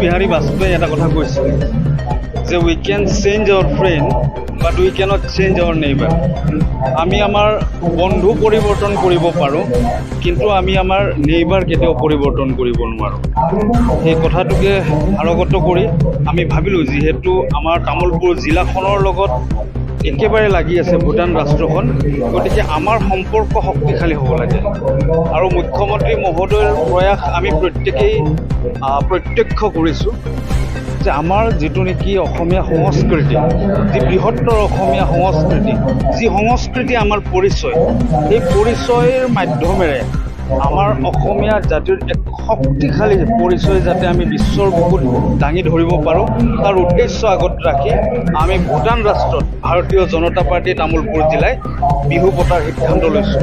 Bihari Bajpayee এটা কথা কৈছিল যে we can change our friend but we cannot change our neighbor. আমি আমাৰ বন্ধু পৰিৱৰ্তন কৰিব পাৰোঁ কিন্তু আমি আমাৰ নেইবাৰ কেতিয়াও পৰিৱৰ্তন কৰিব নোৱাৰোঁ। এই কথাটোকে আৰগত কৰি আমি ভাবিলোঁ যিহেতু আমাৰ তামোলপুৰ জিলাখনৰ লগত একেবাৰে লাগি আছে ভূটান ৰাষ্ট্ৰখন, গতিকে আমাৰ সম্পৰ্ক শক্তিশালী হ'ব লাগে আৰু মুখ্যমন্ত্ৰী মহোদয়ৰ প্ৰয়াস আমি প্ৰত্যেকেই প্ৰত্যক্ষ কৰিছোঁ যে আমাৰ যিটো নেকি অসমীয়া সংস্কৃতি, যি বৃহত্তৰ অসমীয়া সংস্কৃতি, যি সংস্কৃতি আমাৰ পৰিচয়, সেই পৰিচয়ৰ মাধ্যমেৰে আমাৰ অসমীয়া জাতিৰ এক শক্তিশালী পৰিচয় যাতে আমি বিশ্বৰ বুকুত দাঙি ধৰিব পাৰোঁ তাৰ উদ্দেশ্য আগত ৰাখি আমি ভূটান ৰাষ্ট্ৰত ভাৰতীয় জনতা পাৰ্টী তামোলপুৰ জিলাই বিহু পতাৰ সিদ্ধান্ত লৈছোঁ।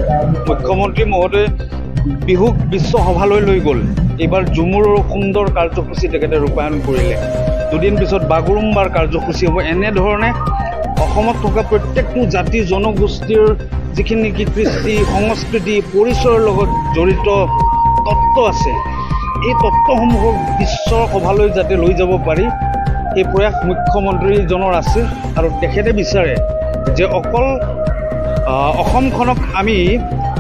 মুখ্যমন্ত্ৰী মহোদয়ে বিহুক বিশ্ব সভালৈ লৈ গ'ল। এইবাৰ ঝুমুৰৰ সুন্দৰ কাৰ্যসূচী তেখেতে ৰূপায়ণ কৰিলে। দুদিন পিছত বাগৰুম্বাৰ কাৰ্যসূচী হ'ব। এনেধৰণে অসমত থকা প্ৰত্যেকটো জাতি জনগোষ্ঠীৰ যিখিনি নেকি কৃষ্টি সংস্কৃতি পৰিচয়ৰ লগত জড়িত তত্ত্ব আছে, এই তত্ত্বসমূহক বিশ্বৰ সভালৈ যাতে লৈ যাব পাৰি এই প্ৰয়াস মুখ্যমন্ত্ৰীজনৰ আছে আৰু তেখেতে বিচাৰে যে অকল অসমখনক আমি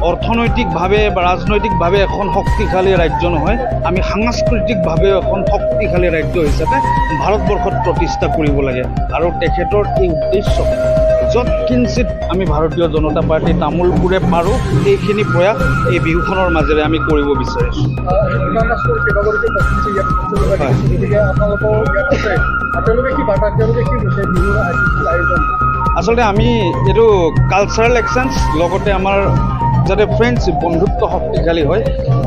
অৰ্থনৈতিকভাৱে বা ৰাজনৈতিকভাৱে এখন শক্তিশালী ৰাজ্য নহয়, আমি সাংস্কৃতিকভাৱেও এখন শক্তিশালী ৰাজ্য হিচাপে ভাৰতবৰ্ষত প্ৰতিষ্ঠা কৰিব লাগে। আৰু তেখেতৰ এই উদ্দেশ্য য'ত কিঞ্চিত আমি ভাৰতীয় জনতা পাৰ্টি তামোলপুৰে পাৰোঁ সেইখিনি প্ৰয়াস এই বিহুখনৰ মাজেৰে আমি কৰিব বিচাৰিছোঁ। আচলতে আমি এইটো কালচাৰেল এক্সচেঞ্জ লগতে আমাৰ যাতে ফ্ৰেণ্ডশ্বিপ বন্ধুত্ব শক্তিশালী হয়,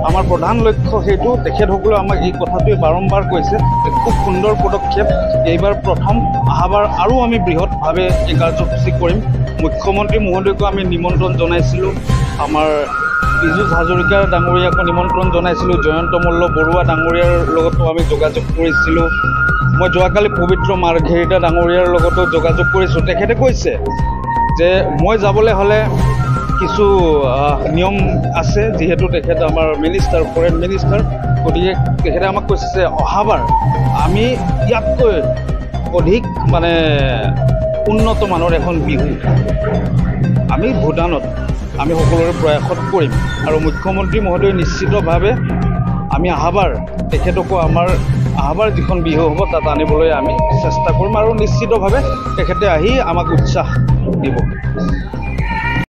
আমাৰ প্ৰধান লক্ষ্য সেইটো। তেখেতসকলেও আমাক এই কথাটোৱে বাৰম্বাৰ কৈছে যে খুব সুন্দৰ পদক্ষেপ, এইবাৰ প্ৰথম, অহাবাৰ আৰু আমি বৃহৎভাৱে এই কাৰ্যসূচী কৰিম। মুখ্যমন্ত্ৰী মহোদয়কো আমি নিমন্ত্ৰণ জনাইছিলোঁ, আমাৰ পীযুষ হাজৰিকা ডাঙৰীয়াকো নিমন্ত্ৰণ জনাইছিলোঁ, জয়ন্ত মল্ল বৰুৱা ডাঙৰীয়াৰ লগতো আমি যোগাযোগ কৰিছিলোঁ। মই যোৱাকালি পবিত্ৰ মাৰ্ঘেৰিটা ডাঙৰীয়াৰ লগতো যোগাযোগ কৰিছোঁ। তেখেতে কৈছে যে মই যাবলৈ হ'লে কিছু নিয়ম আছে, যিহেতু তেখেত আমাৰ মিনিষ্টাৰ, ফৰেন মিনিষ্টাৰ, গতিকে তেখেতে আমাক কৈছে যে অহাবাৰ আমি ইয়াতকৈ অধিক মানে উন্নত মানৰ এখন বিহু আমি ভূটানত আমি সকলোৰে প্ৰয়াসত কৰিম। আৰু মুখ্যমন্ত্ৰী মহোদয় নিশ্চিতভাৱে আমি অহাবাৰ তেখেতকো আমাৰ অহাবাৰ যিখন বিহু হ'ব তাত আনিবলৈ আমি চেষ্টা কৰিম, আৰু নিশ্চিতভাৱে তেখেতে আহি আমাক উৎসাহ দিব।